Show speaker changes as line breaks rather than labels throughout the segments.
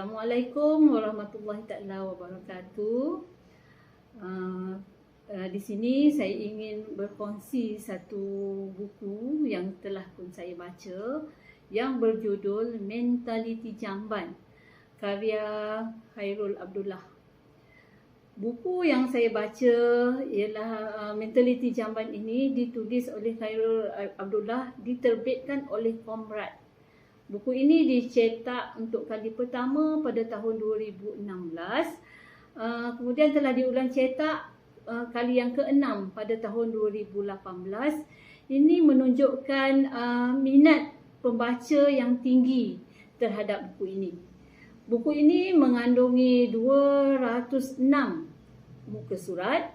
Assalamualaikum warahmatullahi taala wabarakatuh. Di sini saya ingin berkongsi satu buku yang telah pun saya baca yang berjudul Mentaliti Jamban karya Khairul Abdullah. Buku yang saya baca ialah Mentaliti Jamban ini ditulis oleh Khairul Abdullah, diterbitkan oleh Comrade. Buku ini dicetak untuk kali pertama pada tahun 2016. Kemudian telah diulang cetak kali yang ke-6 pada tahun 2018. Ini menunjukkan minat pembaca yang tinggi terhadap buku ini. Buku ini mengandungi 206 muka surat,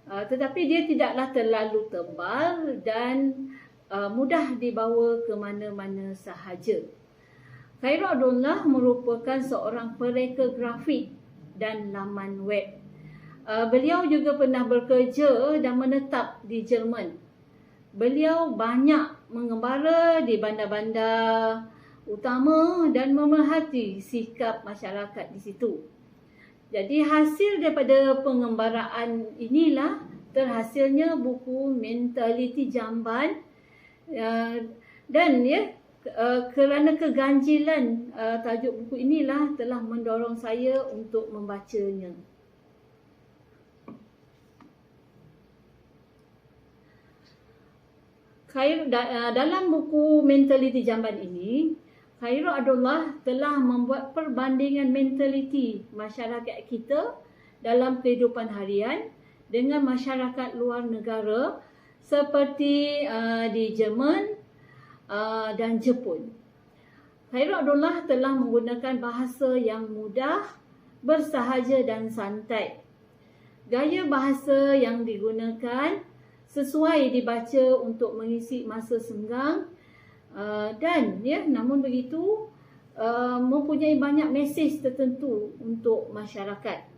tetapi dia tidaklah terlalu tebal dan mudah dibawa ke mana-mana sahaja. Khairul Abdullah merupakan seorang pereka grafik dan laman web. Beliau juga pernah bekerja dan menetap di Jerman. Beliau banyak mengembara di bandar-bandar utama dan memerhati sikap masyarakat di situ. Jadi hasil daripada pengembaraan inilah terhasilnya buku Mentaliti Jamban. Dan kerana keganjilan tajuk buku inilah telah mendorong saya untuk membacanya. Dalam buku Mentaliti Jamban ini, Khairul Abdullah telah membuat perbandingan mentaliti masyarakat kita dalam kehidupan harian dengan masyarakat luar negara seperti di Jerman dan Jepun. Khairul Abdullah telah menggunakan bahasa yang mudah, bersahaja dan santai. Gaya bahasa yang digunakan sesuai dibaca untuk mengisi masa senggang dan namun begitu mempunyai banyak mesej tertentu untuk masyarakat.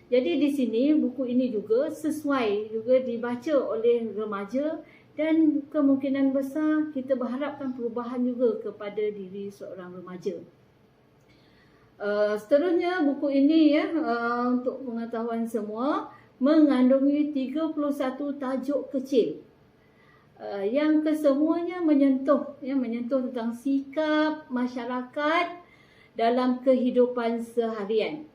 Jadi di sini buku ini juga sesuai juga dibaca oleh remaja dan kemungkinan besar kita berharapkan perubahan juga kepada diri seorang remaja. Seterusnya buku ini untuk pengetahuan semua mengandungi 31 tajuk kecil yang kesemuanya menyentuh tentang sikap masyarakat dalam kehidupan seharian.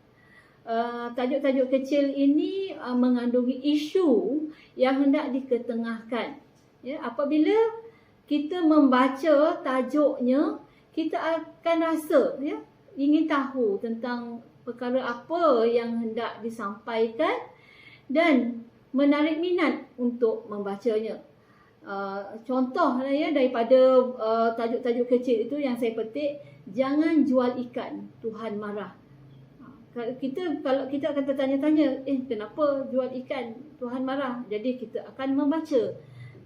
Tajuk-tajuk kecil ini mengandungi isu yang hendak diketengahkan. Apabila kita membaca tajuknya, kita akan rasa ingin tahu tentang perkara apa yang hendak disampaikan dan menarik minat untuk membacanya. Contoh daripada tajuk-tajuk kecil itu yang saya petik, jangan jual ikan, Tuhan marah. Kalau kita akan tertanya-tanya, kenapa jual ikan, Tuhan marah? Jadi kita akan membaca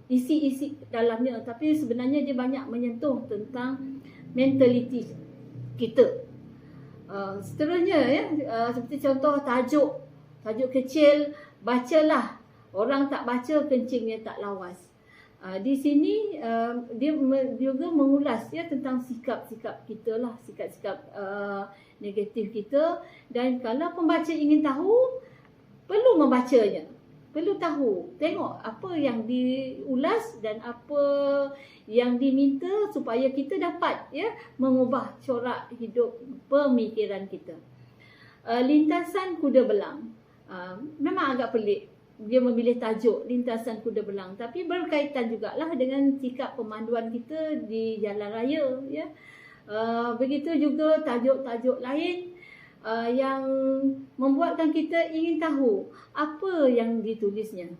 isi-isi dalamnya, tapi sebenarnya dia banyak menyentuh tentang mentaliti kita. Seterusnya seperti contoh tajuk kecil, bacalah, orang tak baca kencingnya tak lawas. Di sini dia juga mengulas tentang sikap-sikap kita lah, sikap-sikap negatif kita, dan kalau pembaca ingin tahu, perlu membacanya, perlu tahu, tengok apa yang diulas dan apa yang diminta supaya kita dapat mengubah corak hidup pemikiran kita. Lintasan kuda belang, memang agak pelik dia memilih tajuk Lintasan Kuda Belang, tapi berkaitan jugalah dengan sikap pemanduan kita di jalan raya. Begitu juga tajuk-tajuk lain yang membuatkan kita ingin tahu apa yang ditulisnya.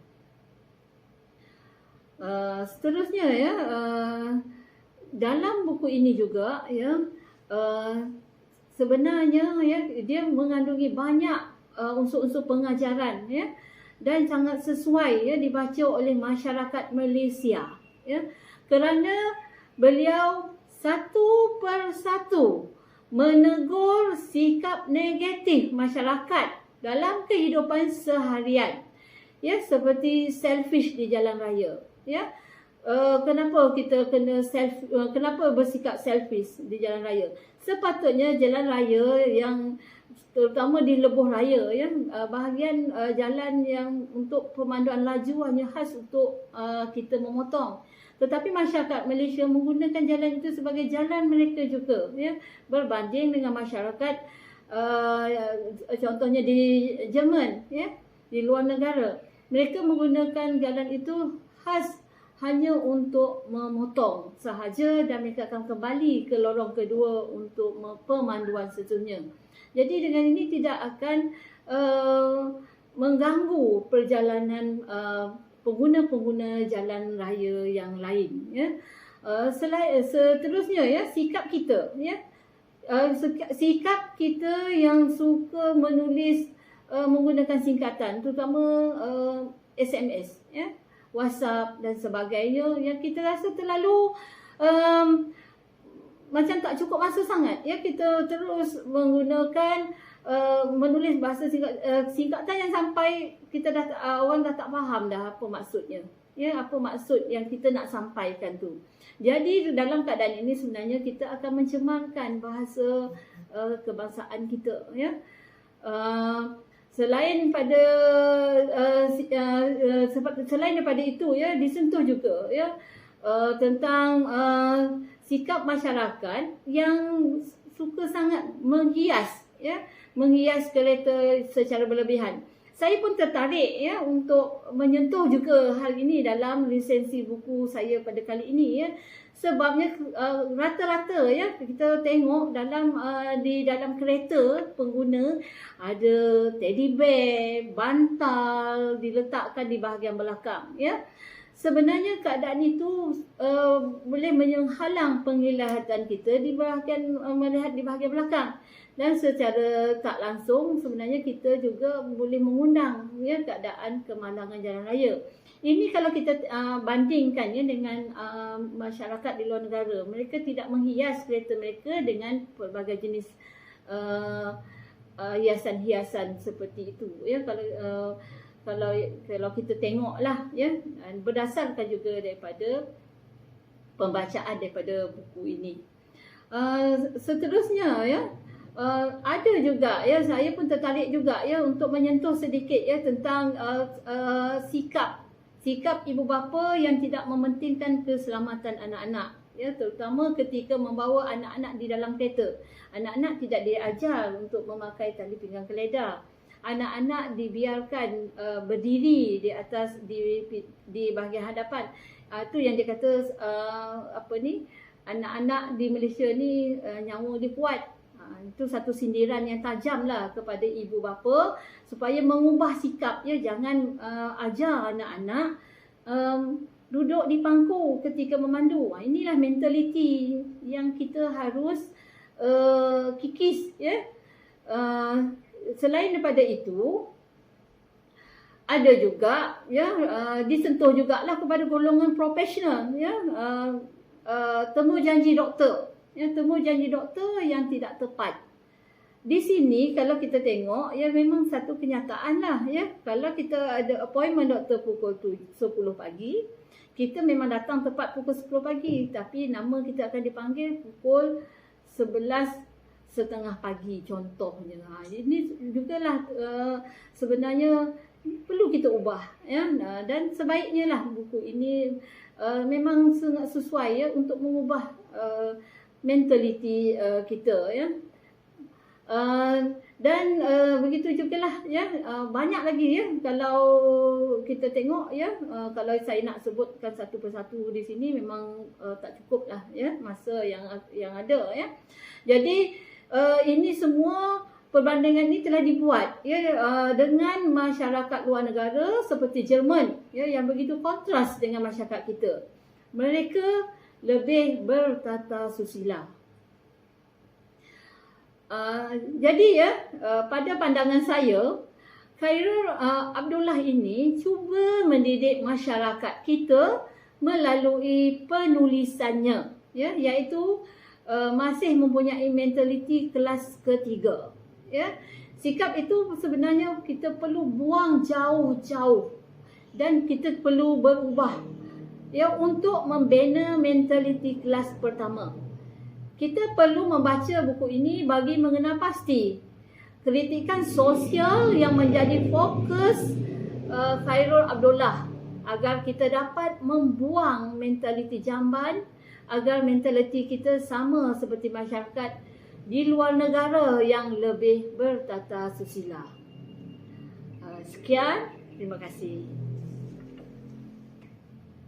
Seterusnya dalam buku ini juga sebenarnya dia mengandungi banyak unsur-unsur pengajaran dan sangat sesuai dibaca oleh masyarakat Malaysia kerana beliau satu persatu menegur sikap negatif masyarakat dalam kehidupan seharian seperti selfish di jalan raya, kenapa kita kenapa bersikap selfish di jalan raya? Sepatutnya jalan raya yang terutama di lebuh raya ya, bahagian jalan yang untuk pemanduan laju hanya khas untuk kita memotong. Tetapi masyarakat Malaysia menggunakan jalan itu sebagai jalan mereka juga ya, berbanding dengan masyarakat contohnya di Jerman ya, di luar negara. Mereka menggunakan jalan itu khas hanya untuk memotong sahaja dan mereka akan kembali ke lorong kedua untuk pemanduan seterusnya. Jadi dengan ini tidak akan mengganggu perjalanan pengguna-pengguna jalan raya yang lain ya. Seterusnya ya, sikap kita ya. Sikap kita yang suka menulis menggunakan singkatan, terutama SMS ya, WhatsApp dan sebagainya, yang kita rasa terlalu macam tak cukup masa sangat ya, kita terus menggunakan menulis bahasa singkatan yang sampai kita dah orang dah tak faham dah apa maksudnya ya, apa maksud yang kita nak sampaikan tu. Jadi dalam keadaan ini sebenarnya kita akan mencemarkan bahasa kebangsaan kita ya. Selain daripada itu ya, disentuh juga ya tentang sikap masyarakat yang suka sangat menghias ya, menghias kereta secara berlebihan. Saya pun tertarik ya untuk menyentuh juga hal ini dalam lisensi buku saya pada kali ini ya. Sebabnya rata-rata ya kita tengok di dalam kereta pengguna ada teddy bear, bantal diletakkan di bahagian belakang ya. Sebenarnya keadaan itu boleh menghalang penglihatan kita melihat di bahagian belakang. Dan secara tak langsung sebenarnya kita juga boleh mengundang ya keadaan kemalangan jalan raya. Ini kalau kita bandingkan ya dengan masyarakat di luar negara, mereka tidak menghias kereta mereka dengan pelbagai jenis hiasan-hiasan seperti itu ya. Kalau kita tengoklah ya, berdasarkan juga daripada pembacaan daripada buku ini. Seterusnya ya, ada juga ya, saya pun tertarik juga ya untuk menyentuh sedikit ya tentang sikap ibu bapa yang tidak mementingkan keselamatan anak-anak ya, terutama ketika membawa anak-anak di dalam kereta. Anak-anak tidak diajar untuk memakai tali pinggang keledar. Anak-anak dibiarkan berdiri di atas di bahagian hadapan. Itu yang dia kata anak-anak di Malaysia ni nyawa dia kuat. Itu satu sindiran yang tajam lah kepada ibu bapa supaya mengubah sikap ya, jangan ajar anak-anak duduk di pangku ketika memandu. Inilah mentaliti yang kita harus kikis ya. Selain daripada itu, ada juga ya disentuh jugalah kepada golongan profesional ya, temu janji doktor. Ya, temu janji doktor yang tidak tepat. Di sini kalau kita tengok ya, memang satu kenyataan lah ya. Kalau kita ada appointment doktor pukul 10 pagi, kita memang datang tepat pukul 10 pagi, tapi nama kita akan dipanggil pukul 11.30 pagi contohnya. Ini jugalah sebenarnya perlu kita ubah ya. Dan sebaiknya lah buku ini memang sangat sesuai ya untuk mengubah mentaliti kita ya. Dan begitu jugalah ya, banyak lagi ya kalau kita tengok ya, kalau saya nak sebutkan satu persatu di sini memang tak cukup lah ya masa yang ada ya. Jadi ini semua perbandingan ini telah dibuat ya dengan masyarakat luar negara seperti Jerman ya, yang begitu kontras dengan masyarakat kita. Mereka lebih bertata susila. Jadi ya, pada pandangan saya, Khairul Abdullah ini cuba mendidik masyarakat kita melalui penulisannya ya, iaitu masih mempunyai mentaliti kelas ketiga ya. Sikap itu sebenarnya kita perlu buang jauh-jauh dan kita perlu berubah Ya, untuk membina mentaliti kelas pertama. Kita perlu membaca buku ini bagi mengenal pasti kritikan sosial yang menjadi fokus Khairul Abdullah agar kita dapat membuang mentaliti jamban, agar mentaliti kita sama seperti masyarakat di luar negara yang lebih bertata susila. Sekian, terima kasih.